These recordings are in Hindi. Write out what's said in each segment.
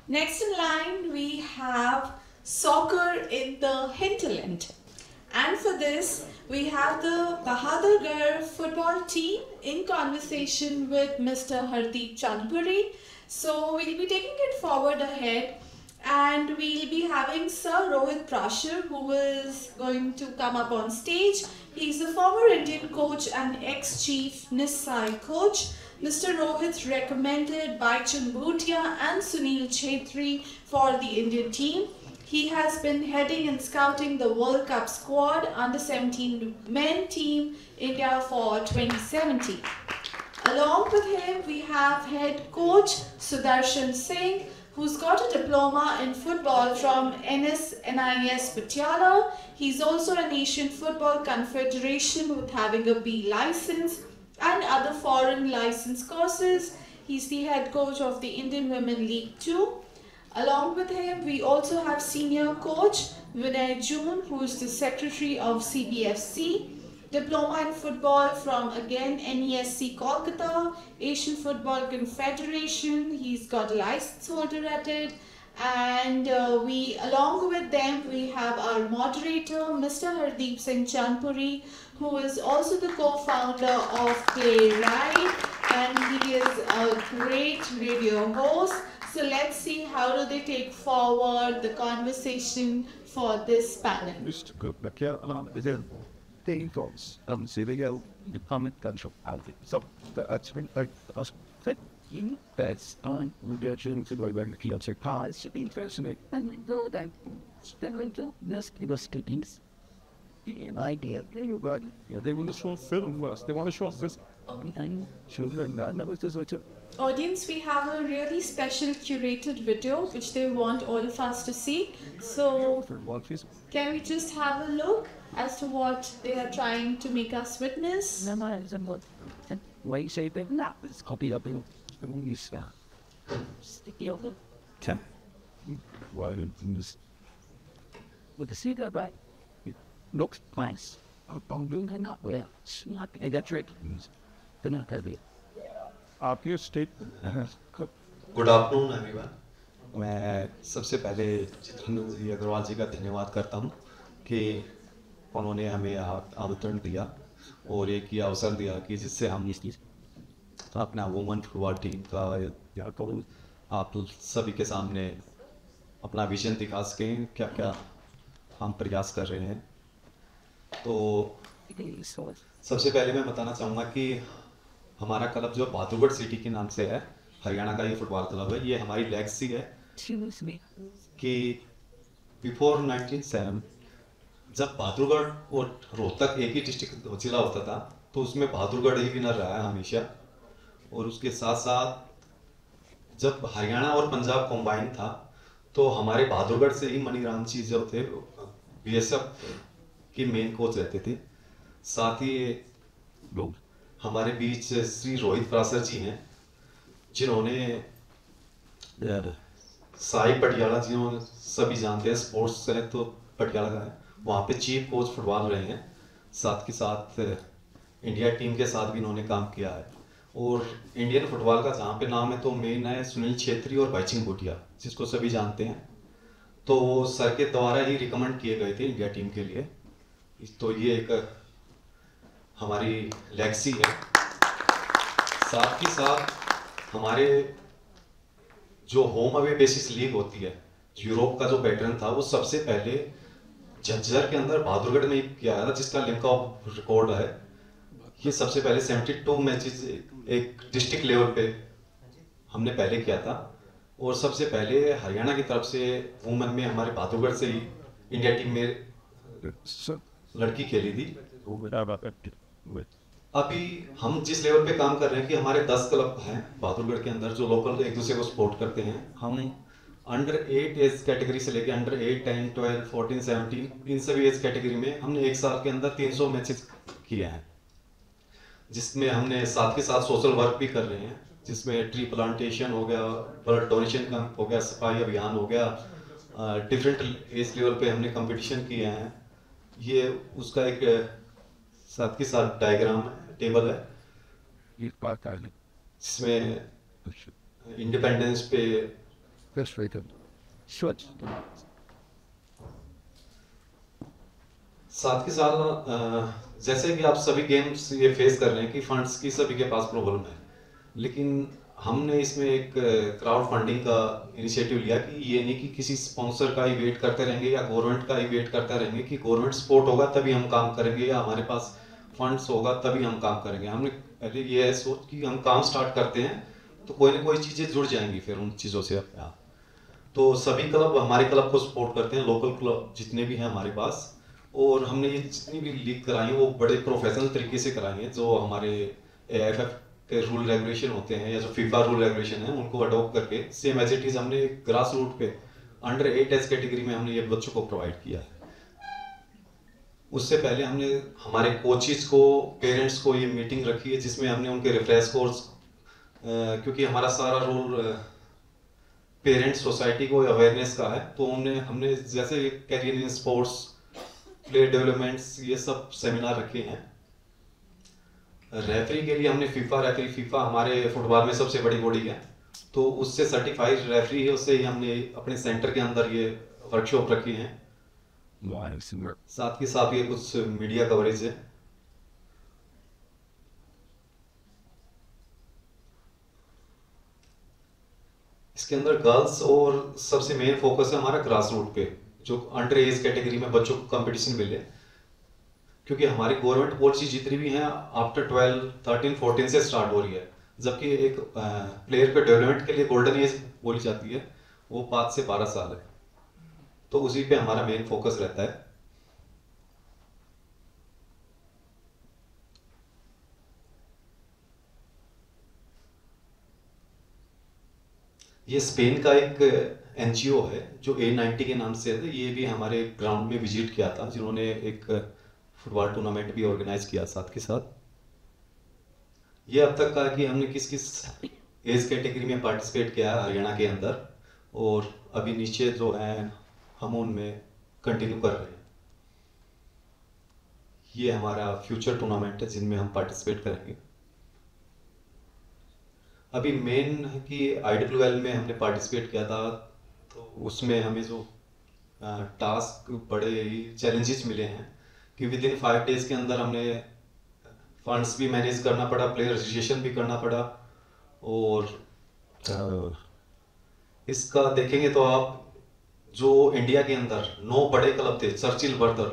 Next in line, we have soccer in the hinterland. And for this, we have the Bahadurgarh football team in conversation with Mr. Hardeep Chandpuri. So we'll be taking it forward ahead and we'll be having Sir Rohit Prashar, who is going to come up on stage. He's a former Indian coach and ex-chief Nisai coach. Mr. Rohit recommended Baichung Bhutia and Sunil Chhetri for the Indian team. He has been heading and scouting the World Cup squad under 17 men team India for 2017. Along with him, we have head coach Sudarshan Singh, who's got a diploma in football from NIS Patiala. He's also an Asian Football Confederation with having a B license and other foreign license courses. He's the head coach of the Indian Women League 2. Along with him, we also have senior coach Vinay June, who is the secretary of CBFC. Diploma in football from again NESC Kolkata, Asian Football Confederation. He's got a license holder at it. And along with them, we have our moderator, Mr. Hardeep Singh Chandpuri, who is also the co-founder of Playwright, and he is a great radio host. So let's see how do they take forward the conversation for this panel. Thoughts Syria, the comment control outfit. So that's been like us. In that's on reduction to the when the other cars should be fascinating. And we know that still this give us things. An idea. They want to show film us. They want to show us this. Children, that was just what Audience, we have a really special curated video which they want all of us to see. So can we just have a look as to what they are trying to make us witness? Why say that now it's copied up in the movie style. Sticky over. Why this? With the cigar right? It looks nice. I'm doing it not well. It's not a that trick. They're not heavy. आपके स्टेट गुड आफ्टरनून एवरीवन। मैं सबसे पहले जितेंद्र जी अग्रवाल जी का धन्यवाद करता हूं कि उन्होंने हमें आमंत्रण दिया और एक ये अवसर दिया कि जिससे हम अपना वुमेन फुटबॉल टीम का आप सभी के सामने अपना विजन दिखा सकें, क्या क्या हम प्रयास कर रहे हैं। तो सबसे पहले मैं बताना चाहूँगा कि हमारा क्लब जो बहादुरगढ़ सिटी के नाम से है, हरियाणा का ये फुटबॉल क्लब है। ये हमारी लेगेसी है कि बिफोर 1907 जब बहादुरगढ़ और रोहतक एक ही डिस्ट्रिक्ट जिला होता था तो उसमें बहादुरगढ़ ही विनर रहा है हमेशा। और उसके साथ साथ जब हरियाणा और पंजाब कॉम्बाइन था तो हमारे बहादुरगढ़ से ही मनीराम जी जो थे बीएसएफ के मेन कोच रहते थे। साथ ही हमारे बीच श्री रोहित प्रासर जी हैं जिन्होंने साई पटियाला, जिन्होंने सभी जानते हैं स्पोर्ट्स है तो पटियाला का है, वहाँ पे चीफ कोच फुटबॉल रहे हैं। साथ के साथ इंडिया टीम के साथ भी इन्होंने काम किया है। और इंडियन फुटबॉल का जहाँ पे नाम है तो मेन है सुनील छेत्री और बाइचिंग भूटिया, जिसको सभी जानते हैं। तो सर के द्वारा ही रिकमेंड किए गए थे इंडिया टीम के लिए। तो ये एक हमारी लेगेसी है। साथ ही साथ हमारे जो होम अवे बेसिस लीग होती है, यूरोप का जो पैटर्न था वो सबसे पहले झज्जर के अंदर बहादुरगढ़ में किया गया था, जिसका लिंक ऑफ रिकॉर्ड है। ये सबसे पहले 72 मैचेस एक डिस्ट्रिक्ट लेवल पे हमने पहले किया था। और सबसे पहले हरियाणा की तरफ से वुमेन में हमारे बहादुरगढ़ से ही इंडिया टीम में लड़की खेली थी। अभी हम जिस लेवल पे काम कर रहे हैं कि हमारे 10 क्लब हैं बहादुरगढ़ के अंदर जो लोकल एक दूसरे को सपोर्ट करते हैं। हमने अंडर 8 एज कैटेगरी से लेकर अंडर 8, 10, 12, 14, 17 इन सभी एज कैटेगरी में हमने एक साल के अंदर 300 मैचेस किए हैं, जिसमें हमने साथ के साथ सोशल वर्क भी कर रहे हैं, जिसमें ट्री प्लांटेशन हो गया, ब्लड डोनेशन कैंप हो गया, सफाई अभियान हो गया। डिफरेंट एज लेवल पे हमने कंपटीशन किए हैं। ये उसका एक साथ के साथ डायग्राम टेबल है जिसमें इंडिपेंडेंस पे frustrated. Short. साथ ही साथ जैसे कि आप सभी गेम्स ये फेस कर रहे हैं कि फंड्स की सभी के पास प्रॉब्लम है, लेकिन हमने इसमें एक क्राउड फंडिंग का इनिशिएटिव लिया कि ये नहीं कि किसी स्पॉन्सर का ही वेट करते रहेंगे या गवर्नमेंट का ही वेट करते रहेंगे कि गवर्नमेंट सपोर्ट होगा तभी हम काम करेंगे या हमारे पास फंड्स होगा तभी हम काम करेंगे। हमने पहले ये है सोच कि हम काम स्टार्ट करते हैं तो कोई ना कोई चीज़ें जुड़ जाएंगी फिर उन चीज़ों से अपने आप। तो सभी क्लब हमारे क्लब को सपोर्ट करते हैं, लोकल क्लब जितने भी हैं हमारे पास, और हमने ये जितनी भी लीग कराई है वो बड़े प्रोफेशनल तरीके से कराई हैं। जो हमारे AIFF के रूल रेगुलेशन होते हैं या जो फीफा रूल रेगुलेशन है उनको अडॉप्ट करके सेम एज इट इज हमने ग्रास रूट पे अंडर 8 एज कैटेगरी में हमने ये बच्चों को प्रोवाइड किया है। उससे पहले हमने हमारे कोचेस को, पेरेंट्स को ये मीटिंग रखी है जिसमें हमने उनके रिफ्रेश कोर्स, क्योंकि हमारा सारा रोल पेरेंट्स सोसाइटी को अवेयरनेस का है, तो हमने जैसे career in sports, player developments, ये सब सेमिनार रखे हैं। रेफरी के लिए हमने फीफा हमारे फुटबॉल में सबसे बड़ी बॉडी है, तो उससे सर्टिफाइड रेफरी है, उससे ही हमने अपने सेंटर के अंदर ये वर्कशॉप रखी है। साथ ही साथ ये कुछ मीडिया कवरेज है। इसके अंदर गर्ल्स और सबसे मेन फोकस है हमारा ग्रास रूट पे, जो अंडर एज कैटेगरी में बच्चों को कंपटीशन मिले, क्योंकि हमारी गवर्नमेंट पॉलिसी जितनी भी हैं आफ्टर 12, 13, 14 से स्टार्ट हो रही है, जबकि एक प्लेयर के डेवलपमेंट के लिए गोल्डन एज बोली जाती है वो 5 से 12 साल है, तो उसी पे हमारा मेन फोकस रहता है। ये स्पेन का एक NGO है जो A90 के नाम से है, ये भी हमारे ग्राउंड में विजिट किया था, जिन्होंने एक फुटबॉल टूर्नामेंट भी ऑर्गेनाइज किया साथ के साथ। ये अब तक का कि हमने किस किस एज कैटेगरी में पार्टिसिपेट किया है हरियाणा के अंदर, और अभी नीचे जो है हम उनमें कंटिन्यू कर रहे हैं। ये हमारा फ्यूचर टूर्नामेंट है जिनमें हम पार्टिसिपेट करेंगे। अभी मेन है कि IWL में हमने पार्टिसिपेट किया था, तो उसमें हमें जो टास्क बड़े ही चैलेंजेस मिले हैं कि विद इन 5 डेज के अंदर हमने फंड्स भी मैनेज करना पड़ा, प्लेयर रजिस्ट्रेशन भी करना पड़ा, और इसका देखेंगे तो आप जो इंडिया के अंदर 9 बड़े क्लब थे, चर्चिल बर्दर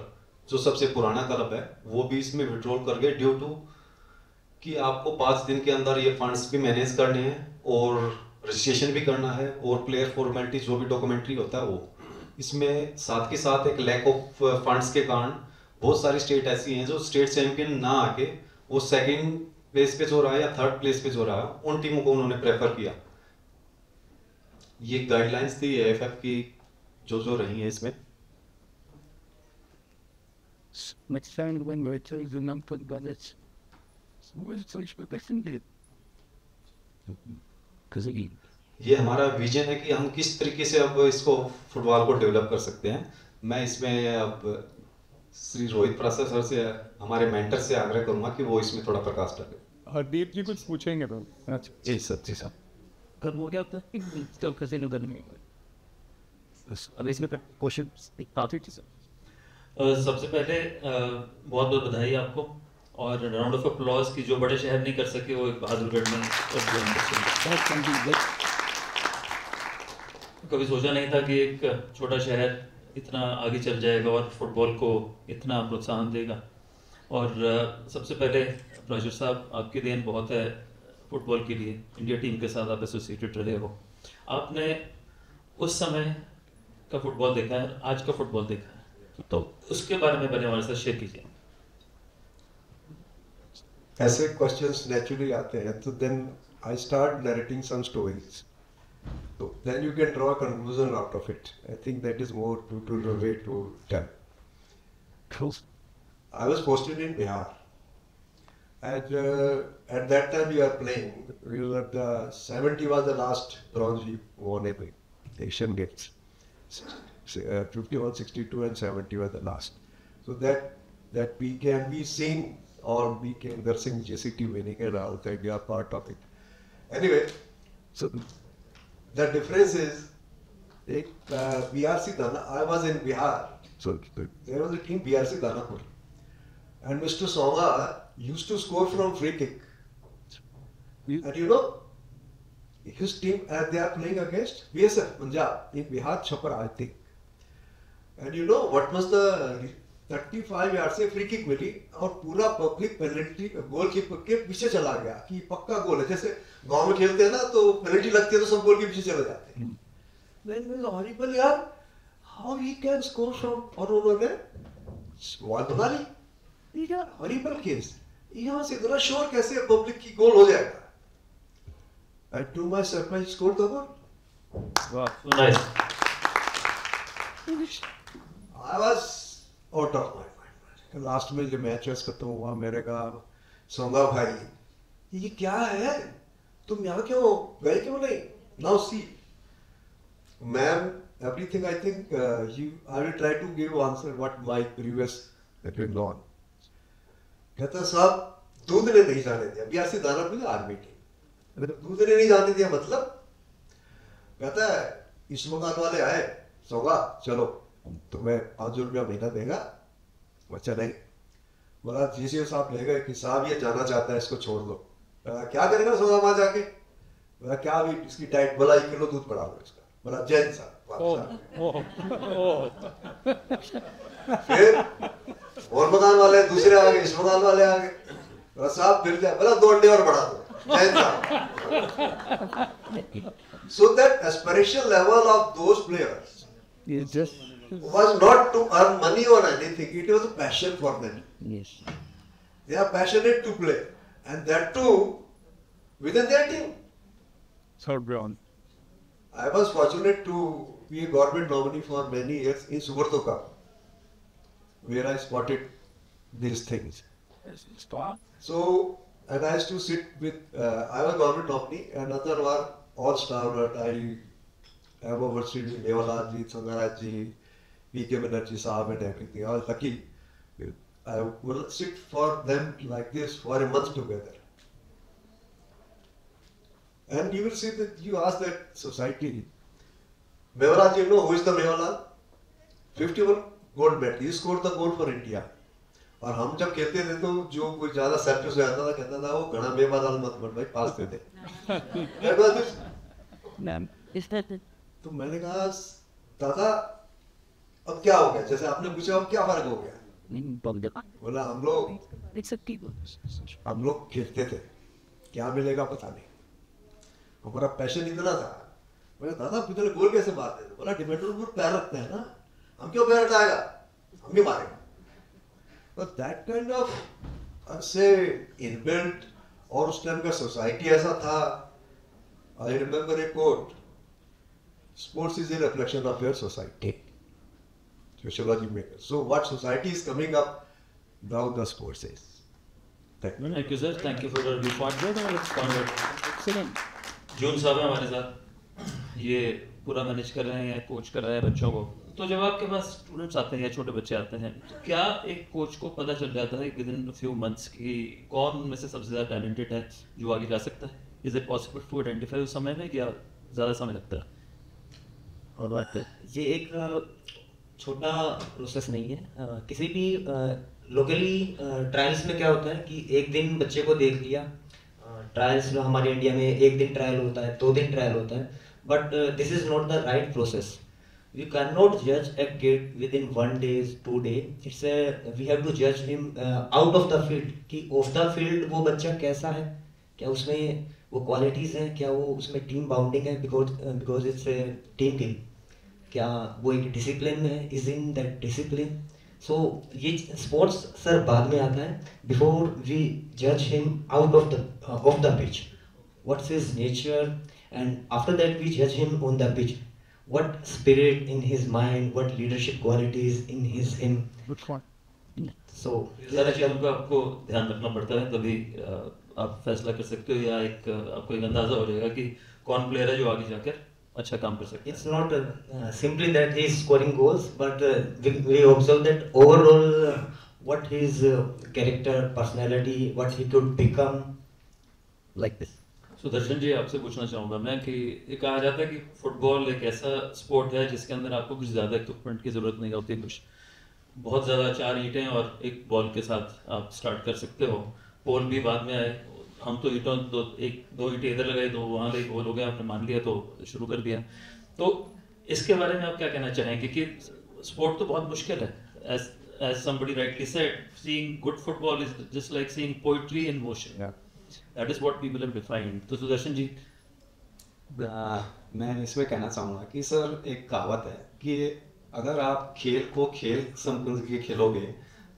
जो सबसे पुराना क्लब है, वो भी इसमें विड्रॉल कर गए ड्यू टू कि आपको 5 दिन के अंदर ये फंड्स भी मैनेज करने हैं और रजिस्ट्रेशन भी करना है, और प्लेयर फॉर्मेलिटी जो भी डॉक्यूमेंट्री होता है वो इसमें। साथ के साथ एक लैक ऑफ फंड्स के कारण बहुत सारी स्टेट ऐसी हैं जो स्टेट चैंपियन ना आके वो सेकंड प्लेस पे जो रहा है या थर्ड प्लेस पे जो रहा है उन टीमों को उन्होंने प्रेफर किया। ये गाइडलाइंस थी AIFF की जो रही है इसमें। Next time when we're telling the number about it, where's the expectation date? Because again, ये हमारा विजन है कि हम किस तरीके से अब इसको फुटबॉल को डेवलप कर सकते हैं। मैं इसमें अब श्री रोहित प्रसाद सर से, हमारे मेंटर से आग्रह करूंगा कि वो इसमें थोड़ा प्रकाश डालें। हरदीप जी कुछ पूछेंगे तो? अच्छा जी सर, जी सर। कब हो गया था? Still because they know that अब इसमें क्वेश्चन आते थे सर। सबसे पहले बहुत बहुत बधाई आपको, और राउंड ऑफ अप्लॉज की जो बड़े शहर नहीं कर सके वो एक बहादुरगढ़ में कभी सोचा नहीं था कि एक छोटा शहर इतना आगे चल जाएगा और फुटबॉल को इतना प्रोत्साहन देगा। और सबसे पहले राजू साहब, आपकी देन बहुत है फुटबॉल के लिए, इंडिया टीम के साथ आप एसोसिएटेड रहे हो, आपने उस समय का फुटबॉल देखा है, आज का फुटबॉल देखा है, तो उसके बारे में पहले हमारे साथ शेयर कीजिए। ऐसे क्वेश्चंस नेचुरली आते हैं, तो then I start narrating some stories, so then you can draw a conclusion out of it. I think that is more to the way to tell. Cool. I was posted in Bihar, and at that time we were playing. We were the 70 was the last bronze we won in the Asian Games. 51, 62, and 70 were the last. So that we can be seen, or we can Darshan JCT winning it out, and we are part of it. Anyway, so the difference is BRC Dana. I was in Bihar. So there was a team BRC Danapur. And Mr. Songa used to score from free kick. And you know, his team, they are playing against BSF Punjab in Bihar Chhapra, I think. And you know what was the 35 yard से फ्री किक मिली और पूरा पब्लिक पेनल्टी गोलकीपर के पीछे चला गया कि पक्का गोल है. जैसे गांव में खेलते हैं ना तो पेनल्टी लगती है तो सब गोल के पीछे चले जाते हैं. Then it was horrible यार, how he can score from, और उन्होंने बॉल बना ली. ये horrible case. यहाँ से इतना श्योर कैसे पब्लिक की गोल हो जाएगा. And to my surprise, he scored the goal. Wow, so nice. I was out of my mind. Last में जब मैच खत्म हुआ मेरे कहा सोंगा भाई ये क्या है, तुम यहाँ क्यों गए क्यों नहीं. Now see, ma'am, everything I think I will try to give answer what my previous that been on. कहता साहब दूध ने नहीं जाने दिया. BRC दानापुर आर्मी टीम दूध ने नहीं जाने दिया मतलब. कहता है इस्लामाबाद वाले आए, सोगा चलो तुम्हें 500 रुपया महीना देगा, बच्चा नहीं. बोला जीसीओ साहब ले गए कि साहब ये जाना चाहता है इसको छोड़ दो. क्या करेगा सोगा वहां जाके. बोला क्या अभी इसकी डाइट. बोला 1 किलो दूध बढ़ा दो इसका. बोला जैन साहब. फिर और मकान वाले दूसरे आ गए, इस मकान वाले आ गए. बोला साहब फिर जाए. बोला 2 अंडे और बढ़ा दो. जैन साहब. So that aspiration level of those players was not to earn money or anything. It was a passion for them. Yes. They are passionate to play, and that too within their team. Third round. I was fortunate to be a government nominee for many years in Subrata, where I spotted these things. So, and I used to sit with, I was government nominee, and other were all-star, but I have overseen Devalal ji, Sangaraj ji, P.K. Banerjee Saab and everything. I was lucky. I would sit for them like this for a month together. And you will see that you ask that society, Mewaraj, you know who is the Mewaraj? 51 gold medal. He scored the goal for India. और हम जब खेलते थे तो जो कोई ज्यादा सेल्फिश हो जाता था कहता था वो घना बेवादाल मत बन भाई, पास दे दे. तो मैंने कहा दादा अब क्या हो गया, जैसे आपने पूछा अब क्या फर्क हो गया. बोला हम लोग खेलते थे, क्या मिलेगा पता नहीं, हमारा पैशन इतना था. बोला दादा पिछले गोल कैसे मारते थे. बोला डिफेंडर ऊपर पैर रखते हैं ना, हम क्यों पैर हटाएगा, हम भी मारेंगे. But that kind of say inbuilt, और उस टाइम का सोसाइटी ऐसा था. I remember a quote, sports is a reflection of your society. Sociology makers. So what society is coming up, now the sports is. Thank you. Thank you sir, thank you for your report. Excellent. जून साहब है हमारे साथ, ये पूरा मैनेज कर रहे हैं, कोच कर रहे हैं बच्चों को. तो जब आपके पास स्टूडेंट्स आते हैं या छोटे बच्चे आते हैं, तो क्या एक कोच को पता चल जाता है विद इन फ्यू मंथ्स कि कौन में से सबसे ज़्यादा टैलेंटेड है जो आगे जा सकता है? Is it possible to identify उस समय में, या ज़्यादा समय लगता है? और बात है ये एक छोटा प्रोसेस नहीं है. किसी भी लोकली ट्रायल्स में क्या होता है कि एक दिन बच्चे को देख लिया. ट्रायल्स हमारे इंडिया में एक दिन ट्रायल होता है, 2 दिन ट्रायल होता है, but this is not the right process. We cannot judge a kid within 1 day, 2 days. We have to judge him out of the field. कि off the field वो बच्चा कैसा है, क्या उसमें वो qualities हैं, क्या वो उसमें team bounding है, because it's a team game. क्या वो एक discipline में है, is in that discipline. So ये sports सर बाद में आता है. Before we judge him out of the pitch, what's his nature, and after that we judge him on the pitch. What spirit in his mind, what leadership qualities in him. Good point. So सारा चीज़ आपको ध्यान रखना पड़ता है, तभी आप फैसला कर सकते हो, या एक आपको एक अंदाजा हो जाएगा कि कौन प्लेयर है जो आगे जाकर अच्छा काम कर सकता है. it's not simply that he is scoring goals, but we observe that overall what his character, personality, what he could become, like this. Sudarshan ji, आपसे पूछना चाहूँगा मैं कि ये कहा जाता है कि फुटबॉल एक ऐसा स्पोर्ट है जिसके अंदर आपको कुछ ज़्यादा इक्विपमेंट की ज़रूरत नहीं होती, कुछ बहुत ज़्यादा 4 ईंटें और एक बॉल के साथ आप स्टार्ट कर सकते हो। पोल भी बाद में आए, हम तो ईंटों दो ईंटें इधर लगाई, दो वहाँ लगी, गोल हो गया, आपने मान लिया तो शुरू कर दिया। तो इसके बारे में आप क्या कहना चाहेंगे कि स्पोर्ट तो बहुत मुश्किल है, as somebody rightly said, seeing good football is just like seeing poetry in motion. Yeah. That is what people have defined. तो सुदर्शन जी, मैं इसमें कहना चाहूँगा कि सर एक कहावत है कि अगर आप खेल को खेल समझ के खेलोगे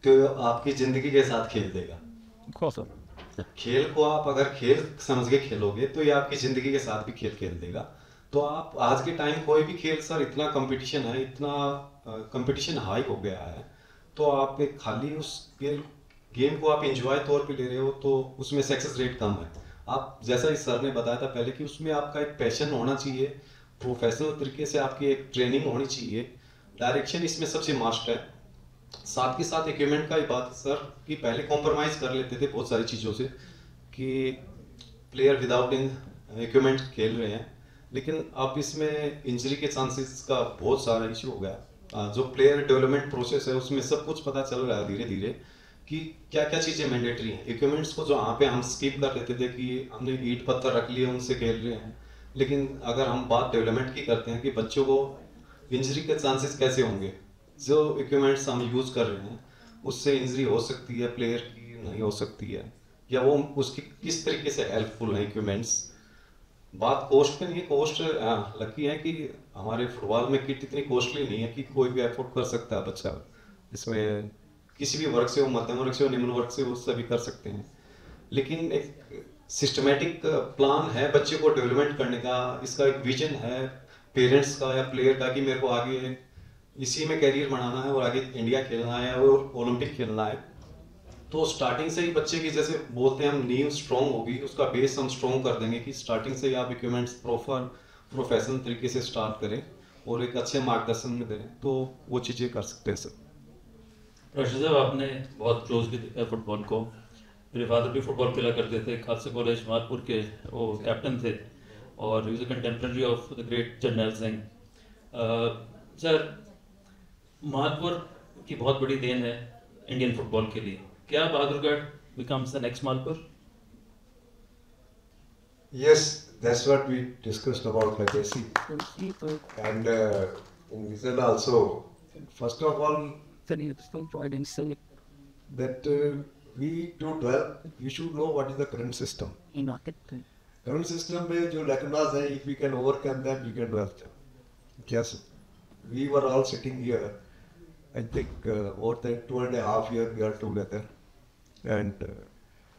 तो आपकी ज़िंदगी के साथ खेल देगा। Of course, sir. खेल को आप अगर खेल समझ के खेलोगे तो ये आपकी ज़िंदगी के साथ भी खेल देगा। तो आप आज के टाइम कोई भी खेल सर इतना कंपटीशन है, इतना कंपटीशन हाई हो गया है, तो आप एक खाली उस गेम को आप एंजॉय तौर पे ले रहे हो तो उसमें सक्सेस रेट कम है। आप जैसा इस सर ने बताया था पहले कि उसमें आपका एक पैशन होना चाहिए, प्रोफेशनल तरीके से आपकी एक ट्रेनिंग होनी चाहिए, डायरेक्शन इसमें सबसे मस्ट है। साथ के साथ इक्विपमेंट का ही बात सर कि पहले कॉम्प्रोमाइज़ कर लेते थे बहुत सारी चीज़ों से कि प्लेयर विदाउट इक्विपमेंट खेल रहे हैं, लेकिन अब इसमें इंजरी के चांसेस का बहुत सारा इशू हो गया। जो प्लेयर डेवलपमेंट प्रोसेस है उसमें सब कुछ पता चल रहा है धीरे धीरे कि क्या क्या चीज़ें मैंडेटरी हैं। इक्विपमेंट्स को जो यहाँ पे हम स्किप कर लेते थे कि हमने ईंट पत्थर रख लिए उनसे खेल रहे हैं, लेकिन अगर हम बात डेवलपमेंट की करते हैं कि बच्चों को इंजरी के चांसेस कैसे होंगे, जो इक्विपमेंट्स हम यूज़ कर रहे हैं उससे इंजरी हो सकती है, प्लेयर की नहीं हो सकती है, या वो उसकी किस तरीके से हेल्पफुल है इक्विपमेंट्स। बात कॉस्ट पे नहीं है, कॉस्ट लकी है कि हमारे फुटबॉल में किट इतनी कॉस्टली नहीं है कि कोई भी एफोर्ड कर सकता है बच्चा इसमें, किसी भी वर्ग से हो, मध्यम वर्ग से हो, निम्न वर्ग से हो, उससे भी कर सकते हैं। लेकिन एक सिस्टमेटिक प्लान है बच्चे को डेवलपमेंट करने का, इसका एक विजन है पेरेंट्स का या प्लेयर का कि मेरे को आगे इसी में कैरियर बनाना है और आगे इंडिया खेलना है और ओलंपिक खेलना है। तो स्टार्टिंग से ही बच्चे की जैसे बोलते हैं हम नींव स्ट्रॉन्ग होगी, उसका बेस हम स्ट्रॉन्ग कर देंगे कि स्टार्टिंग से ही आप इक्विपमेंट्स प्रोफेशनल तरीके से स्टार्ट करें और एक अच्छे मार्गदर्शन में दें तो वो चीज़ें कर सकते हैं सर। प्रशांत साहब, आपने बहुत क्लोज भी देखा फुटबॉल को, मेरे फादर भी फुटबॉल खेला करते थे, खालसा कॉलेज मादपुर के वो कैप्टन थे और he was a contemporary of the great Jarnail Singh. Sir, Madpur की बहुत बड़ी देन है इंडियन फुटबॉल के लिए, क्या Bahadurgarh becomes the next Malpur? Yes, that's what we discussed about legacy. And in vision also, first of all, that we do well, we should know what is the current system. Current system में जो lacunas है, if we can overcome them, we can do it. Yes, we were all sitting here. I think more than 2.5 years we are together, and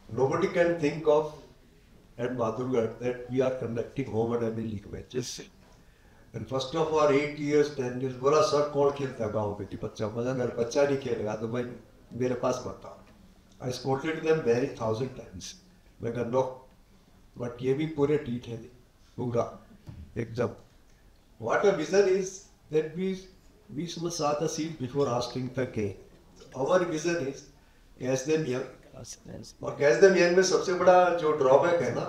nobody can think of at Madhurgarh that we are conducting home and away league matches. And first of our 8 years, 10 years, बोला सर कौन खेलता गाँव बेटी बच्चा, मजा अगर बच्चा नहीं खेलेगा तो भाई मेरे पास मत आओ. I spotted them very 1,000 times. मैं कहा नो, बट ये भी पूरे ठीक है पूरा एकदम. What a vision is that we must start the seed before asking the game. Our vision is catch them young. और catch them young में सबसे बड़ा जो ड्रॉबैक है ना,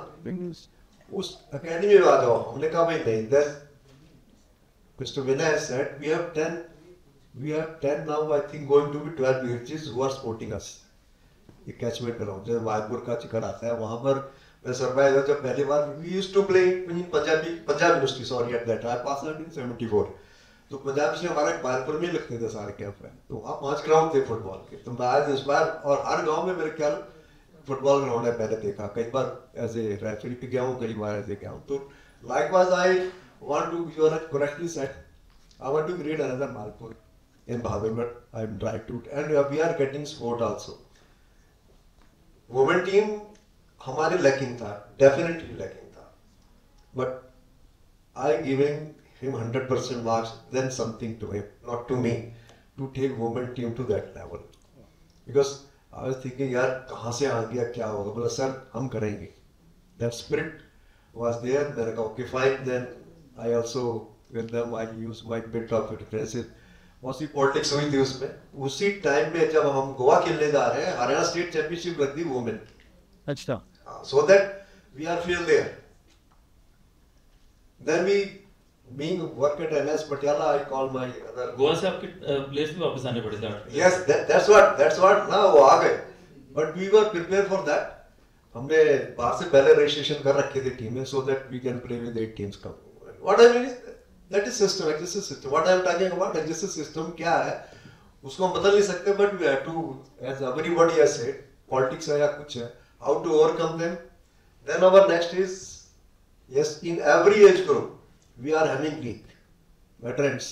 उस अकेडमी में आ जाओ. हमने कहा भाई नहीं, that Mr. Vinay has said we have 10 now, I think going to be 12 villages who are supporting us. ये कैचमेंट ग्राउंड जब मायपुर का चिकन आता है वहाँ पर मैं सरप्राइज हुआ जब पहली बार we used to play in Punjab university, sorry at that time, I passed out in 74. तो पंजाब से हमारे मायपुर में लगते थे सारे कैंप में, तो वहाँ 5 ग्राउंड थे फुटबॉल के. तो मैं आज इस बार, और हर गांव में मेरे ख्याल फुटबॉल ग्राउंड है, मैंने देखा कई बार एज ए रेफरी भी गया हूँ, कई बार ऐसे गया हूँ. तो likewise I want to, you are correctly said, I want to create another Malpur in Bahadurgarh. I am trying to, and we are getting support also. Women team हमारे lacking था, definitely lacking था, but I giving him 100% marks, then something to him, not to me, to take women team to that level. Because I was thinking यार कहाँ से आ गया, क्या होगा, बोला सर हम करेंगे. That spirit was there. मैंने कहा okay fine, then I also with them I use my bit of defensive. मौसी पॉलिटिक्स हुई थी उसमें. उसी टाइम में जब हम गोवा खेलने जा रहे हैं, हरियाणा स्टेट चैंपियनशिप रख दी वुमेन. अच्छा. So that we are feel there. Then we, being work at MS Patiala, I call my other. Goa से आपके प्लेयर्स भी वापस आने पड़े थे? Yes, that's what ना वो आ गए. But we were prepared for that. हमने बाहर से पहले रजिस्ट्रेशन कर रखे थे टीम में, so that we can play with 8 teams. What I mean is that is system, existing system. What I am talking about existing system क्या है? उसको हम बदल नहीं सकते, but we have to, as everybody has said, politics है या कुछ है, how to overcome them. Then our next is, yes, in every age group we are having league, veterans.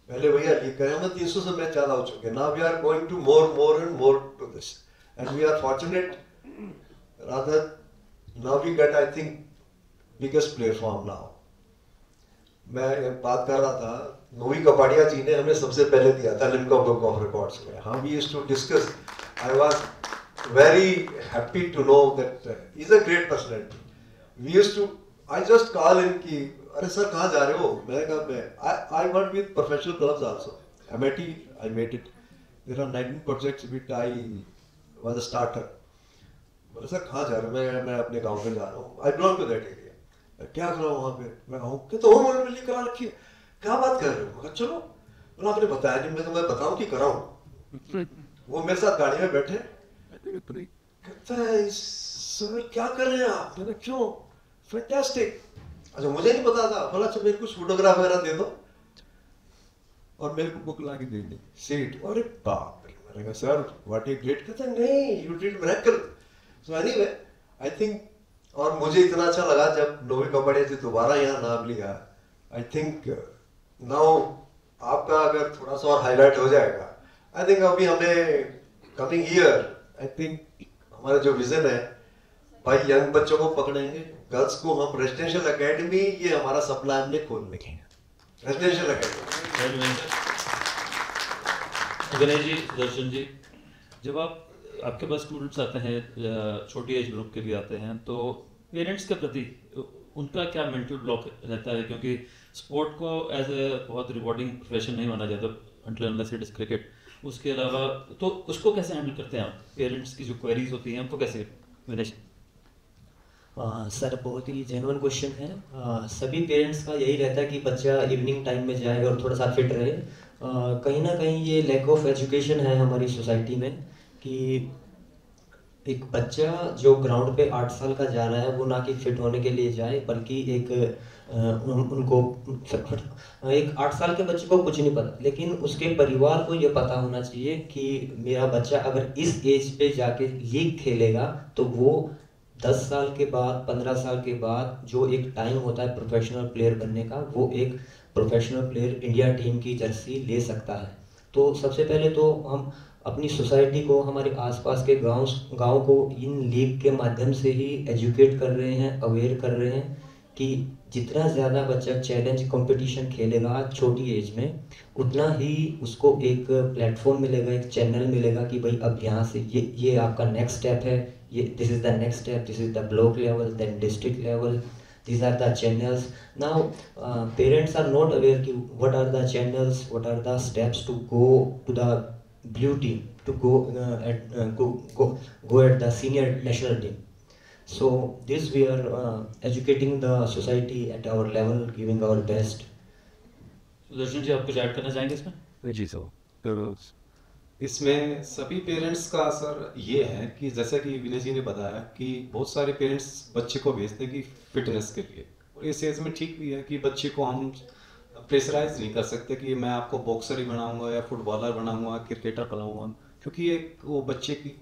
पहले भैया लीग करें, हम 300 से मैच ज़्यादा हो चुके हैं. Now we are going to more and more to this, and we are fortunate. Rather, now we get, I think, biggest platform now. मैं बात कर रहा था, नोवी कपाड़िया जी ने हमें सबसे पहले दिया था लिम्का बुक ऑफ रिकॉर्ड्स में. हाँ, we used to discuss. I was very happy to know that he's a great personality. We used to, I just call him कि अरे सर कहाँ जा रहे हो? मैंने कहा मैं I work with professional clubs also. MIT, I made it. There are 19 projects which I was a starter. बोले सर कहाँ जा रहे हो? मैं अपने गांव में जा रहा हूँ. I belong to that area. क्या कर रहा हूँ वहाँ पे? मैं कहूँ कि तो होम लोन करा रखी है. क्या बात कर रहे हो? मैं चलो. बोला आपने बताया नहीं, मैं तुम्हें बताऊँ कि कराऊँ. वो मेरे साथ गाड़ी में बैठे. कहता है सर क्या कर रहे हैं आप? मैंने क्यों? फैंटास्टिक. अच्छा मुझे नहीं पता था. बोला अच्छा मेरे कुछ फोटोग्राफ वगैरह दे दो. और मेरे को बुक ला के दे दी. सीट. अरे बाप रे. मैंने कहा सर व्हाट ए ग्रेट. कहता नहीं you did miracle. So anyway I think, और मुझे इतना अच्छा लगा जब नोवी कपाड़िया जी दोबारा यहाँ नाम लिया. आई थिंक नाउ आपका अगर थोड़ा सा और हाईलाइट हो जाएगा. आई थिंक अभी हमें कमिंग ईयर आई थिंक हमारा जो विजन है भाई यंग बच्चों को पकड़ेंगे, गर्ल्स को हम रेजिडेंशियल एकेडमी, ये हमारा सपना हमने खोलने के रेजिडेंशियल एकेडमी. गणेश जी, सुदर्शन जी, जब आपके पास स्टूडेंट्स आते हैं, छोटी एज ग्रुप के लिए आते हैं, तो पेरेंट्स के प्रति उनका क्या मेंटल ब्लॉक रहता है? क्योंकि स्पोर्ट को एज ए बहुत रिवॉर्डिंग प्रोफेशन नहीं माना जाता until unless it is cricket. उसके अलावा तो उसको कैसे हैंडल करते हैं आप? पेरेंट्स की जो क्वेरीज होती हैं उनको कैसे मैनेज? सर बहुत ही जेन्युइन क्वेश्चन है. सभी पेरेंट्स का यही रहता है कि बच्चा इवनिंग टाइम में जाए और थोड़ा सा फिट रहे. कहीं ना कहीं ये लैक ऑफ एजुकेशन है हमारी सोसाइटी में कि एक बच्चा जो ग्राउंड पे 8 साल का जा रहा है वो ना कि फिट होने के लिए जाए, बल्कि उनको एक 8 साल के बच्चे को कुछ नहीं पता, लेकिन उसके परिवार को ये पता होना चाहिए कि मेरा बच्चा अगर इस एज पे जाके लीग खेलेगा तो वो 10 साल के बाद 15 साल के बाद जो एक टाइम होता है प्रोफेशनल प्लेयर बनने का, वो एक प्रोफेशनल प्लेयर इंडिया टीम की जर्सी ले सकता है. तो सबसे पहले तो हम अपनी सोसाइटी को, हमारे आसपास के गांव को इन लीग के माध्यम से ही एजुकेट कर रहे हैं, अवेयर कर रहे हैं कि जितना ज़्यादा बच्चा चैलेंज कंपटीशन खेलेगा छोटी एज में, उतना ही उसको एक प्लेटफॉर्म मिलेगा, एक चैनल मिलेगा कि भाई अब यहाँ से ये आपका नेक्स्ट स्टेप है, ये this is the next step, this is the block level, then district level, these are the channels. Now parents are not aware कि what are the channels, what are the steps to go to the blue team, to go at the senior national team. So this we are educating the society at our level, giving our best. Sudarshan ji, आप कुछ ऐड करना चाहेंगे इसमें? जी सर. इसमें सभी पेरेंट्स का असर ये है कि जैसा कि विनय जी ने बताया कि बहुत सारे पेरेंट्स बच्चे को भेजते हैं कि फिटनेस के लिए, और इस एज में ठीक भी है कि बच्चे को हम प्रेशराइज नहीं कर सकते कि मैं आपको बॉक्सर ही बनाऊंगा या फुटबॉलर बनाऊंगा, क्रिकेटर बनाऊंगा, क्योंकि एक वो बच्चे की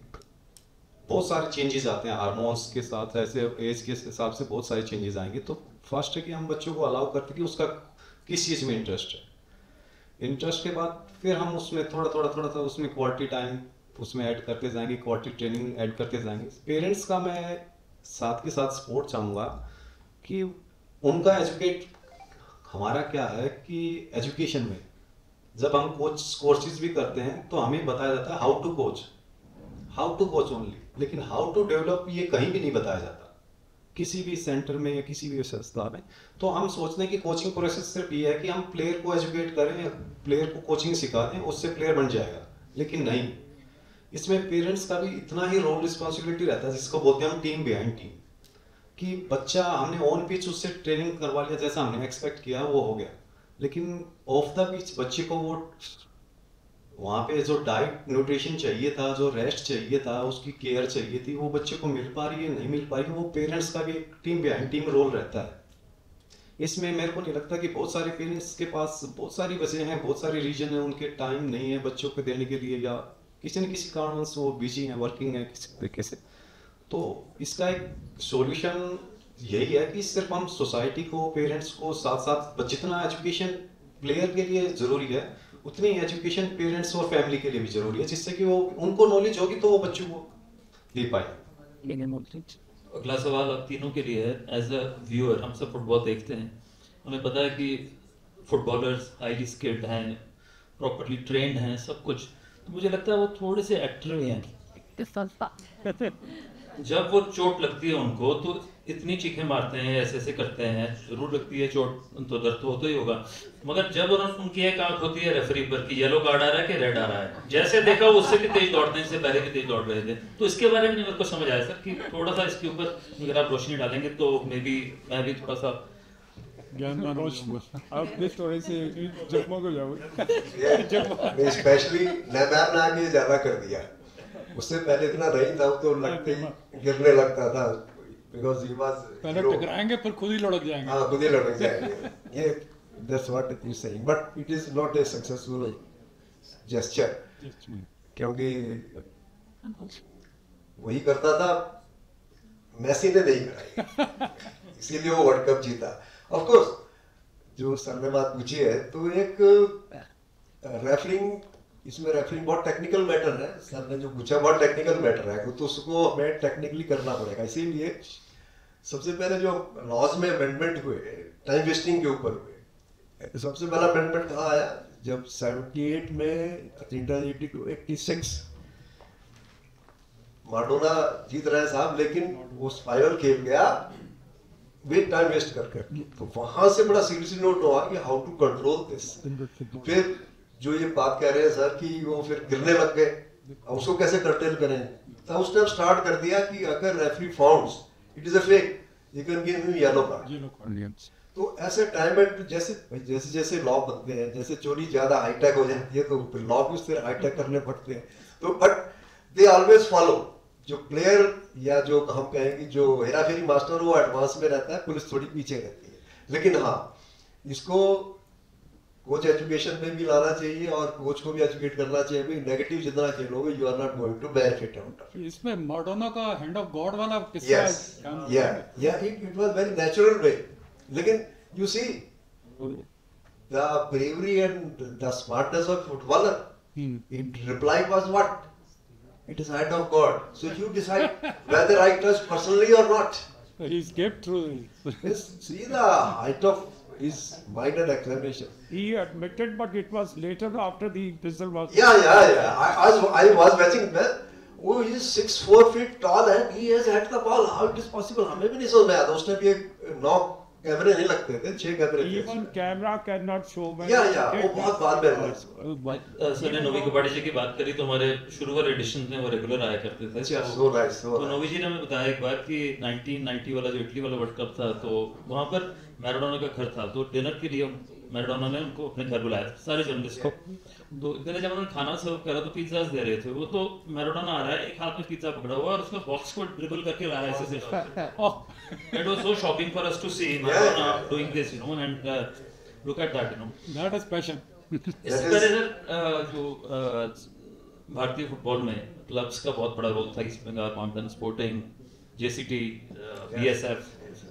बहुत सारे चेंजेस आते हैं हार्मोन्स के साथ, ऐसे एज के हिसाब से बहुत सारे चेंजेस आएंगे. तो फर्स्ट है कि हम बच्चों को अलाउ करते कि उसका किस चीज़ में इंटरेस्ट है. इंटरेस्ट के बाद फिर हम उसमें थोड़ा उसमें क्वालिटी टाइम उसमें ऐड करते जाएंगे, क्वालिटी ट्रेनिंग ऐड करते जाएंगे. पेरेंट्स का मैं साथ के साथ सपोर्ट चाहूँगा कि उनका एजुकेट, हमारा क्या है कि एजुकेशन में जब हम कोर्सेज भी करते हैं तो हमें बताया जाता है हाउ टू कोच ओनली, लेकिन हाउ टू डेवलप ये कहीं भी नहीं बताया जाता किसी भी सेंटर में या किसी भी संस्था में. तो हम सोचते हैं कि कोचिंग प्रोसेस सिर्फ ये है कि हम प्लेयर को एजुकेट करें, प्लेयर को कोचिंग सिखा दें, उससे प्लेयर बन जाएगा, लेकिन नहीं. इसमें पेरेंट्स का भी इतना ही रोल रिस्पॉन्सिबिलिटी रहता है जिसको बोलते हैं हम टीम बिहाइंड टीम. कि बच्चा हमने ऑन पिच उससे ट्रेनिंग करवा लिया, जैसा हमने एक्सपेक्ट किया वो हो गया, लेकिन ऑफ द पिच बच्चे को वो वहाँ पे जो डाइट न्यूट्रिशन चाहिए था, जो रेस्ट चाहिए था, उसकी केयर चाहिए थी, वो बच्चे को मिल पा रही है नहीं मिल पा रही है, वो पेरेंट्स का भी टीम बिहाइंड टीम रोल रहता है। इसमें मेरे को नहीं लगता कि बहुत सारे पेरेंट्स के पास बहुत सारी वजह हैं, बहुत सारे रीजन हैं, उनके टाइम नहीं है बच्चों को देने के लिए, या किसी न किसी कारण से वो बिजी हैं, वर्किंग है किसी तरीके से। तो इसका एक सॉल्यूशन यही है कि सिर्फ हम सोसाइटी को, पेरेंट्स को साथ साथ, जितना एजुकेशन प्लेयर के लिए ज़रूरी है उतनी एजुकेशन पेरेंट्स और फैमिली के लिए भी ज़रूरी है, जिससे कि वो उनको नॉलेज होगी तो वो बच्चों को दे पाए। अगला सवाल आप तीनों के लिए है। एज अ व्यूअर, हम सब फुटबॉल देखते हैं, हमें पता है कि फुटबॉलर्स हाईली स्किल्ड हैं, प्रॉपरली ट्रेंड हैं, सब कुछ, तो मुझे लगता है वो थोड़े से एक्टर भी हैं। जब वो चोट लगती है उनको तो इतनी चीखें मारते हैं, ऐसे ऐसे करते हैं, जरूर लगती है चोट तो दर्द तो होता ही होगा, मगर जब उनकी एक आंख होती है रेफरी पर कि येलो कार्ड आ रहा है कि रेड आ रहा है, जैसे देखा उससे भी तेज दौड़ते हैं, इससे पहले भी तेज दौड़ रहे थे। तो इसके बारे में मेरे को समझ आया सर कि थोड़ा सा इसके ऊपर अगर आप रोशनी डालेंगे तो मे बी मैं भी थोड़ा सा ज्ञान आप इस थोड़े से जगमग हो जाओगे। स्पेशली नेमार ने आगे ज्यादा कर दिया, उससे पहले इतना नहीं था, तो लगते ही गिरने लगता था, बिकॉज़ ही वाज पहले टकराएंगे फिर खुद ही लड़क जाएंगे। हाँ, खुद ही लड़क जाएंगे। ये that's what it is saying, but it is not a successful gesture, क्योंकि वही करता था, मेसी ने नहीं कराई, इसीलिए वो वर्ल्ड कप जीता। ऑफ कोर्स जो सर ने बात पूछी है, तो एक रेफरिंग, इसमें रेफरिंग बहुत टेक्निकल मैटर है, सर ने जो पूछा बहुत टेक्निकल मैटर है, तो उसको हमें टेक्निकली करना पड़ेगा। इसीलिए सबसे पहले जो लॉज में अमेंडमेंट हुए, टाइम वेस्टिंग के ऊपर हुए, सबसे पहला अमेंडमेंट कहाँ आया, जब 78 में 86 माडोना जीत रहे साहब, लेकिन वो फाइनल खेल गया विद टाइम वेस्ट करके, तो वहां से बड़ा सीरियसली नोट हुआ कि हाउ टू कंट्रोल दिस। फिर जो ये बात कह रहे हैं सर कि वो फिर गिरने लग गए, उसको कैसे कंट्रोल करें, तो उसने अब स्टार्ट कर दिया कि अगर referee founts it is a fake, you can give him yellow card. तो ऐसे टाइम एंड जैसे जैसे लॉ बनते हैं, जैसे चोरी ज्यादा हाईटेक हो जाती है तो लॉ भी उससे हाईटेक करने पड़ते हैं, तो बट दे ऑलवेज फॉलो। जो प्लेयर या जो हम कहेंगे जो हेरा फेरी मास्टर, वो एडवांस में रहता है, पुलिस थोड़ी पीछे रहती है, लेकिन हाँ इसको कोच एजुकेशन में भी लाना चाहिए और कोच को भी एजुकेट करना चाहिए कि नेगेटिव जितना खेलोगे you are not going to benefit out of. इसमें मैडोना का हैंड ऑफ गॉड वाला किस्सा, it was very natural way, लेकिन you see the bravery and the smartness of footballer, in reply was what, it is hand of God, so you decide whether I trust personally or not. He escaped through See the height of his mind and explanation. He admitted, but it was later after the whistle was. Yeah. I was watching that. Oh, he is 6'4" feet tall and he has had the ball. How it is possible? हमें भी नहीं समझ में आया था। उसने भी एक 9 कैमरे नहीं लगते थे, 6 कैमरे थे। Even camera cannot show. वो बहुत बाद में सर ने नोवी कपाड़ी जी की बात करी तो हमारे शुरू वाले एडिशन में वो रेगुलर आया करते थे। तो नोवी जी ने हमें बताया एक बार कि 1990 वाला जो इटली वाला वर्ल्ड कप था, तो वहाँ पर मैराडोना का घर था, तो डिनर के लिए मैराडोना ने उनको अपने घर बुलाया था, सारे जर्नलिस्ट को। तो इतने जब उन्होंने खाना सर्व करा तो पिज्जास दे रहे थे, वो तो मैराडोना आ रहा है, एक हाथ में पिज्जा पकड़ा हुआ और उसका बॉक्स को ड्रिबल करके ला रहा है ऐसे। It was so shocking for us to see Maradona doing this, you know, and look at that, you know. That is passion. इस तरह से जो भारतीय फुटबॉल में क्लब्स का बहुत बड़ा रोल था, ईस्ट बंगाल, माउंटेन स्पोर्टिंग, जेसीटी, बीएसएफ,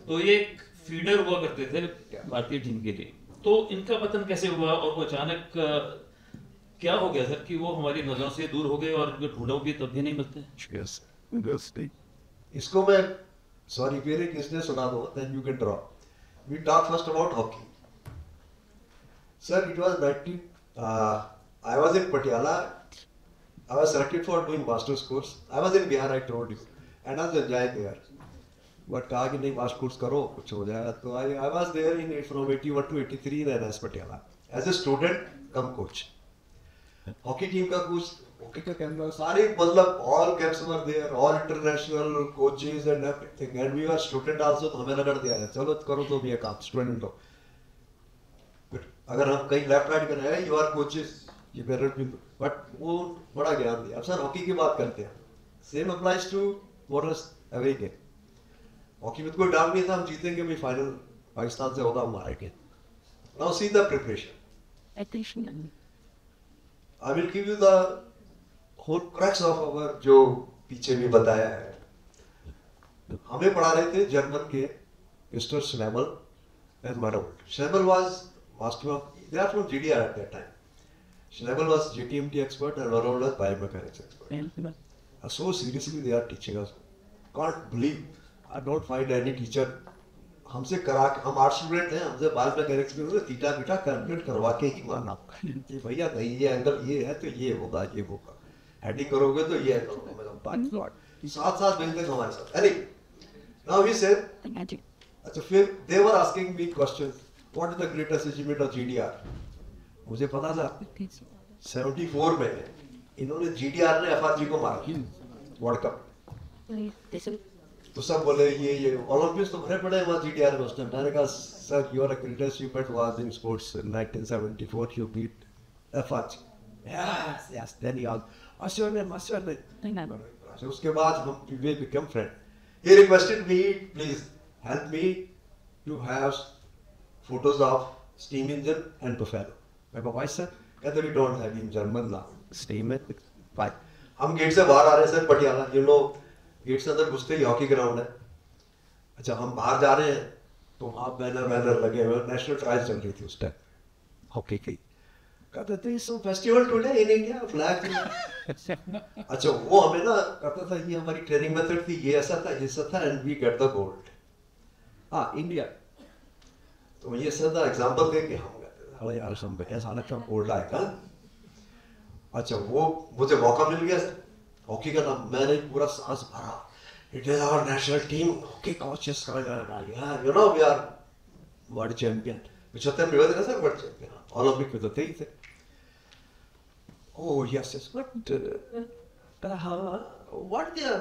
तो ये एक फीडर हुआ करते थे भारतीय टीम के लिए। तो इनका पतन कैसे हुआ और वो अचानक क्या हो गया सर कि वो हमारी नजरों से दूर हो गए और ढूंढो भी तब भी नहीं मिलते? इसको मैं सॉरी फिर किसने सुना दो, then you can draw. We talk first about hockey. Sir, it was 90. I was in Patiala. I was selected for doing master's course. I was in Bihar, I told you, and I was enjoying there. But कहा कि नहीं मास्टर कोर्स करो कुछ हो जाएगा, तो I was there in from 81 to 83 in NS Patiala as a student cum coach. Hockey team का कोच, हॉकी का कैमरा, सारे मतलब all camps were there, all international coaches and everything, and we were student also, तो हमें लगा दिया है चलो करो तो भी एक काम स्टूडेंट हो। अगर हम कहीं लेफ्ट राइट कर रहे हैं, यू आर कोचेस, ये पेरेंट भी, बट वो बड़ा ज्ञान दिया। अब सर हॉकी की बात करते हैं, same applies to morals every day. Hockey में कोई डाउट नहीं था हम जीतेंगे भी, फाइनल पाकिस्तान से होगा, हम हारेंगे। Now see the preparation, I will give you the whole crux of our, जो पीछे भी बताया है। हमें पढ़ा रहे थे जर्मन के mister Schnabel and Marold. Schnabel was master of, they are from GDR at that time. Schnabel was GTMT expert and Morold was biomechanics expert. So seriously they are teaching us. Can't believe, I don't find any teacher हमसे करा, हम आर्ट स्टूडेंट हैं, हमसे बायोमेकेनिक्स में थीटा बीटा कैलकुलेट करवा के ही माना कि भैया नहीं ये एंगल ये है तो ये होगा, ये होगा, हेडिंग करोगे तो ये होगा, साथ साथ मिलते हमारे साथ। एनी नाउ वी सेड, अच्छा फिर they were asking me questions, what is the greatest achievement of GDR. मुझे पता था 74 में इन्होंने जीडीआर ने एफआरजी को मारा वर्ल्ड कप, तो सब बोले ये ओलंपिक्स तो भरे पड़े हैं वहाँ जीडीआर में। उसने मैंने कहा sir your greatest achievement was in sports 1974 you beat FRG. Yes yes then he asked so उसके बाद हम we become friend. He requested me, please help me to have photos of steam engine and propeller. मैं कहा why sir? कहते we don't have in German now steam it fine. हम गेट से बाहर आ रहे हैं sir Patiala, you know gate से अंदर घुसते ही हॉकी ग्राउंड है। अच्छा हम बाहर जा रहे हैं तो वहाँ बैनर लगे हुए, नेशनल ट्रायल चल रही थी उस टाइम हॉकी की। कहते थे so festival today in India flag. अच्छा वो हमें ना कहता था ये हमारी ट्रेनिंग मेथड थी, ये ऐसा था and we get the gold. हाँ इंडिया तो ये सीधा एग्जांपल दे के हम कहते थे यार सब ऐसा लगता है गोल्ड आएगा। अच्छा वो मुझे मौका मिल गया सर हॉकी का नाम, मैंने पूरा सांस भरा, it is our national team hockey coaches यार you know we are world champion. 75 में हुआ था सर वर्ल्ड चैंपियन, ओलंपिक में तो थे ही थे। Oh yes, yes. What are they?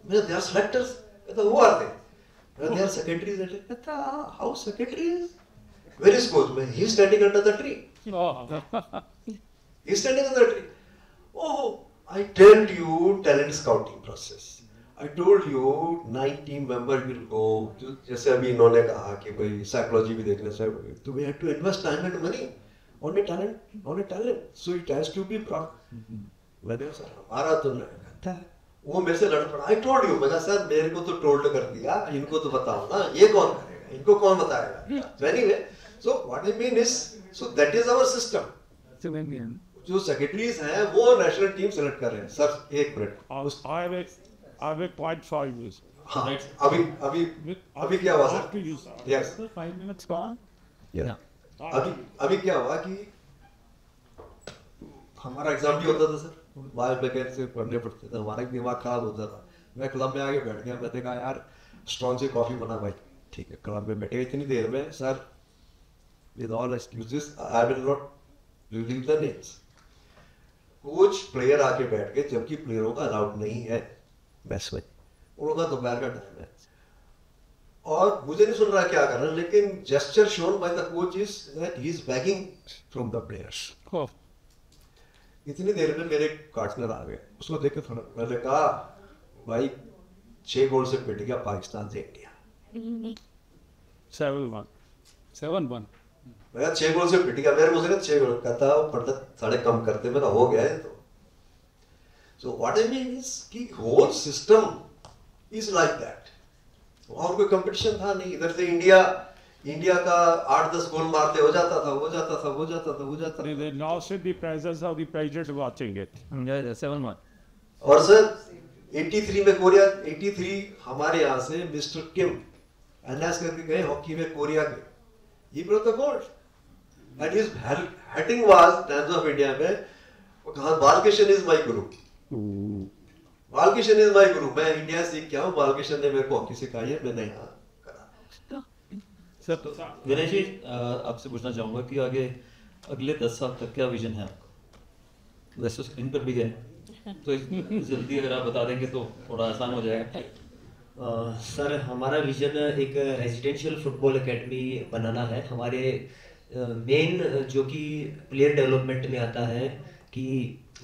They are selectors. Who are they? They are secretaries. How secretaries? Where is coach? He is standing under the tree. He is standing under the tree. Oh, I told you talent scouting process. I told you 9 team members will go. जैसे अभी इन्होंने कहा कि भाई साइकोलॉजी भी देखने से, तो we have to invest time and money. On a talent, so it has to be brought. मैंने सर हमारा तो नहीं था, वो मेरे से लड़ पड़ा। I told you, मैंने सर मेरे को तो टोल्ड कर दिया, इनको तो बताओ ना, ये कौन करेगा, इनको कौन बताएगा। So anyway, so what I mean is, so that is our system. जो सेक्रेटरीज हैं वो नेशनल टीम सेलेक्ट कर रहे हैं। सर एक minute, I have a point for you. हाँ अभी क्या हुआ sir? Yes. 5 minutes gone. Yeah. अभी क्या हुआ कि हमारा एग्जाम भी होता था सर, बायो मैकेनिक्स से पढ़ने पड़ते थे, हमारा दिमाग खराब होता था। मैं क्लब में आके बैठ गया, मैंने कहा यार स्ट्रॉन्ग से कॉफी बना भाई। ठीक है क्लब में बैठे इतनी देर में sir with all excuses I will not reveal the names. Coach player आके बैठ गए जबकि प्लेयरों का अलाउड नहीं है मैच में, उनका दोपहर का टाइम है और मुझे नहीं सुन रहा क्या कर रहा है, लेकिन gesture shown by the coach is that he is bagging from the players. इतनी देर में मेरे पार्टनर आ गए, उसको देख के थोड़ा मैंने कहा भाई 6 गोल से पिट गया पाकिस्तान से इंडिया। 7-1 मैं 6 गोल से पिट गया, मेरे मुझे ना 6 गोल कहता पड़ता साढ़े कम करते मेरा हो गया है। तो so what I mean is कि whole system is like that. और कोई कंपटीशन था नहीं, इधर से इंडिया का 8-10 गोल मारते हो जाता था। They lost in the presence of the president watching it. 7-1 और सर 83 में कोरिया 83 हमारे यहाँ से मिस्टर किम एनएस करके गए हॉकी में कोरिया के, he brought the gold and his heading was Times of India में कहा Balkrishna is my Guru. Balkrishna is my गुरु, मैं इंडिया सीख के आऊँ, बालकृष्ण ने मेरे को हॉकी सिखाई है, मैंने यहाँ करा। सर विनय जी आपसे पूछना चाहूँगा कि आगे अगले 10 साल तक क्या विजन है आपका? वैसे स्क्रीन पर भी है, तो जल्दी अगर आप बता देंगे तो थोड़ा आसान हो जाएगा। सर हमारा विजन एक रेजिडेंशियल फुटबॉल एकेडमी बनाना है। हमारे मेन जो कि प्लेयर डेवलपमेंट में आता है कि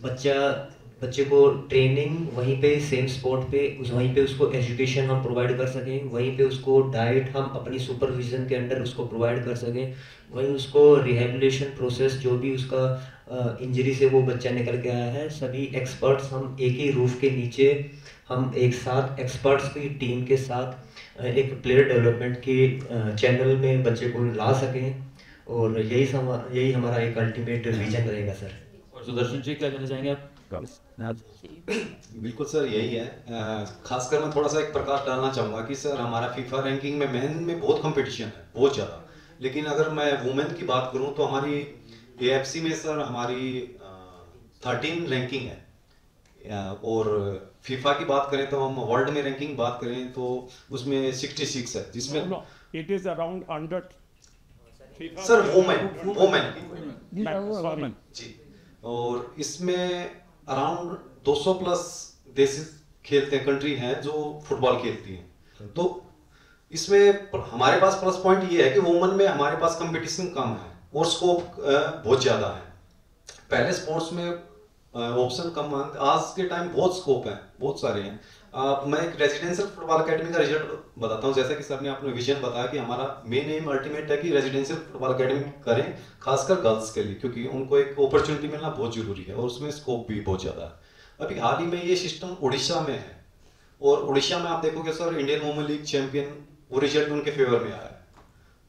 बच्चे को ट्रेनिंग वहीं पे सेम स्पॉट पे वहीं पे उसको एजुकेशन हम प्रोवाइड कर सकें, वहीं पे उसको डाइट हम अपनी सुपरविजन के अंडर उसको प्रोवाइड कर सकें, वहीं उसको रिहेबिलिटेशन प्रोसेस जो भी उसका इंजरी से वो बच्चा निकल के आया है, सभी एक्सपर्ट्स हम एक ही रूफ के नीचे हम एक साथ एक्सपर्ट्स की टीम के साथ एक प्लेयर डेवलपमेंट के चैनल में बच्चे को ला सकें, और यही हमारा एक अल्टीमेट विजन रहेगा सर। और सुदर्शन जी क्या कहना चाहेंगे आप? बिल्कुल सर, यही है। खासकर मैं थोड़ा सा एक प्रकाश डालना चाहूँगा कि सर हमारा फीफा रैंकिंग में मेन में बहुत कंपटीशन है, बहुत ज़्यादा। लेकिन अगर मैं वुमेन की बात करूँ तो हमारी एएफसी में सर हमारी 13 रैंकिंग है, और फीफा की बात करें तो हम वर्ल्ड में रैंकिंग बात करें तो उसमें 66 है, जिसमें it is around 100 sir women जी, और इसमें अराउंड 200 प्लस देश खेलते हैं, कंट्री हैं जो फुटबॉल खेलती हैं। तो इसमें हमारे पास प्लस पॉइंट ये है कि वुमेन में हमारे पास कंपटीशन कम है और स्कोप बहुत ज़्यादा है। पहले स्पोर्ट्स में ऑप्शन कम है, आज के टाइम बहुत स्कोप है, बहुत सारे हैं। मैं एक रेजिडेंशियल फुटबॉल एकेडमी का रिजल्ट बताता हूँ। जैसा कि सर ने आपने विजन बताया कि हमारा मेन एम अल्टीमेट है कि रेजिडेंशियल फुटबॉल एकेडमी करें, खासकर गर्ल्स के लिए, क्योंकि उनको एक अपॉर्चुनिटी मिलना बहुत जरूरी है और उसमें स्कोप भी बहुत ज़्यादा है। अभी हाल ही में ये सिस्टम उड़ीसा में है, और उड़ीसा में आप देखोगे sir Indian women league champion, वो रिजल्ट उनके फेवर में आया है।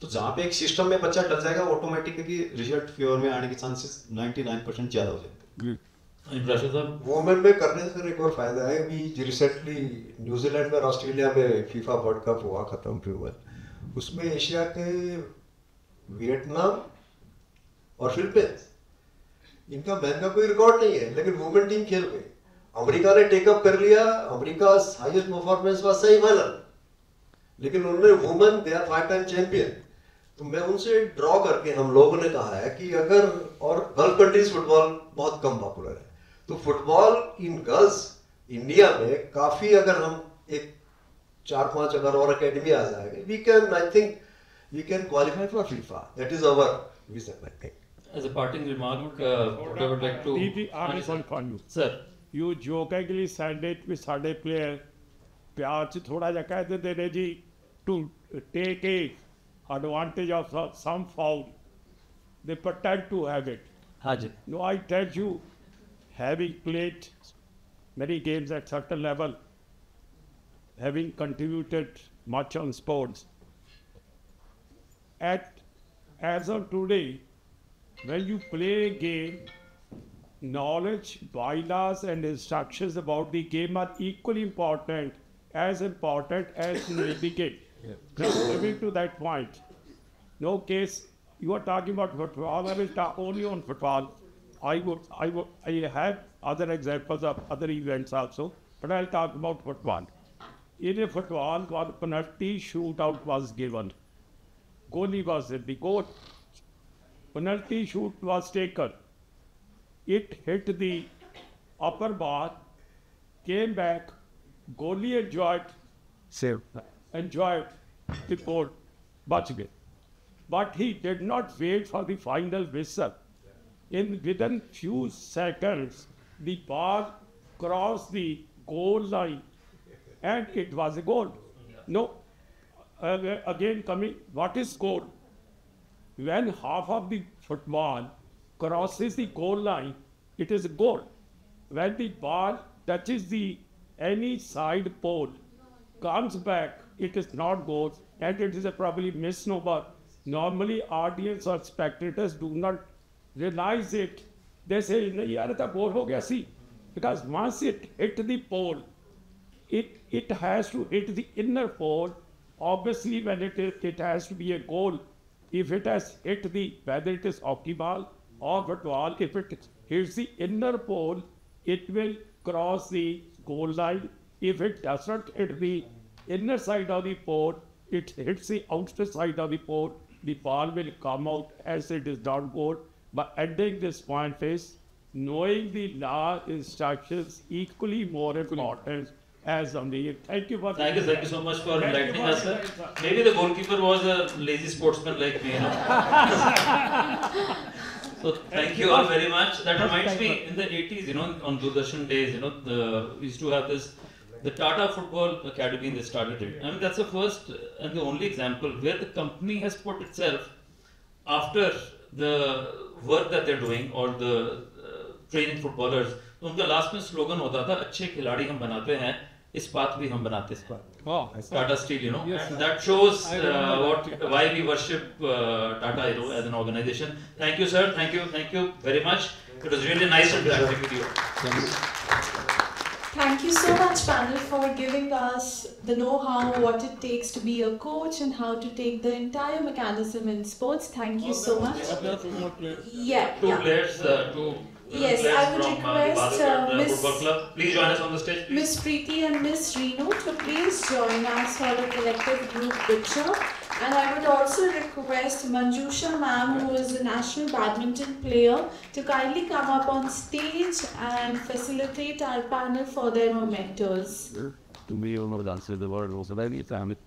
तो जहाँ पे एक सिस्टम में बच्चा डल जाएगा, ऑटोमेटिकली रिजल्ट फेवर में आने के चांसेस 99% ज़्यादा हो जाते हैं। वुमेन में करने से एक और फायदा है। अभी रिसेंटली न्यूजीलैंड और ऑस्ट्रेलिया में फीफा वर्ल्ड कप हुआ, खत्म हुआ, उसमें एशिया के वियतनाम और फिलीपींस, इनका मैन का कोई रिकॉर्ड नहीं है, लेकिन वुमेन टीम खेल गई। अमेरिका ने टेकअप कर लिया, America highest performance was semifinal, लेकिन उन्होंने women they are 5 time champion. तो मैं उनसे ड्रॉ करके हम लोगों ने कहा है कि अगर, और गल्फ कंट्रीज फुटबॉल बहुत कम पॉपुलर है, तो फुटबॉल इन गर्ल्स इंडिया में काफी, अगर हम एक 4-5 अगर और एकेडमी आ जाएंगे, we can, I think we can qualify for FIFA. That is our vision, I think. As a parting remark, what I would like to... Sir, you jokingly said it with ਸਾਡੇ player, ਪਿਆਰ ਚ ਥੋੜਾ ਜਿਹਾ ਕਹਿ ਦਿੰਦੇ ਨੇ ਜੀ, to take a advantage of some foul, they pretend to have it. हाँ जी। No, I tell you, having played many games at certain level, having contributed much on sports, as of today, when you play a game, knowledge, bylaws and instructions about the game are equally important as in the game. Coming to that point, no case, you are talking about football, I will talk only on football. I have other examples of other events also, but I'll talk about football. In a football, one penalty shootout was given. Goalie was in the goal. Penalty shoot was taken. It hit the upper bar, came back, goalie enjoyed the goal, bach gaya. But he did not wait for the final whistle. Within few seconds, the ball crossed the goal line and it was a goal. No, again coming, what is goal? When half of the football crosses the goal line, it is a goal. When the ball touches any side pole, comes back, it is not goal, and it is a probably misnomer. Normally, audience or spectators do not realize it. They say, "Yaar, the goal ho gaya." See, because once it hit the pole, it has to hit the inner pole. Obviously, when it has to be a goal. If it has hit whether it is hockey ball or football, if it hits the inner pole, it will cross the goal line. If it does not hit the inner side of the pole, it hits the outer side of the pole, the ball will come out as it is not goal. But ending this point is, knowing the law instructions equally more important as Amir. Thank you for Thank you so much for enlightening us, sir. Maybe the goalkeeper was a lazy sportsman like me, you know. So thank you all very much. That reminds me, in the 80s, you know, on Doordarshan days, you know, we used to have this, the Tata Football Academy, they started it. I mean, that's the first and the only example where the company has put itself after the work that they're doing or the training footballers. तो उनका लास्ट में स्लोगन होता था, अच्छे खिलाड़ी हम बनाते हैं, इस्पात भी हम बनाते हैं. Tata Steel, you know, and that shows why we worship Tata, you know, as an organization. Thank you, sir. Thank you very much. It was really nice interacting with you. Thank you so much, panel, for giving us the know-how, what it takes to be a coach and how to take the entire mechanism in sports. Thank you so much. Yeah. Two players, Yes, players I would from request Miss Football Club. Please join us on the stage. Please. Miss Preeti and Miss Renu to please join us for the collective group picture. And I would also request Manjusha ma'am, who is a national badminton player, to kindly come up on stage and facilitate our panel for their mementos. To me, you know, the answer to the word was very family.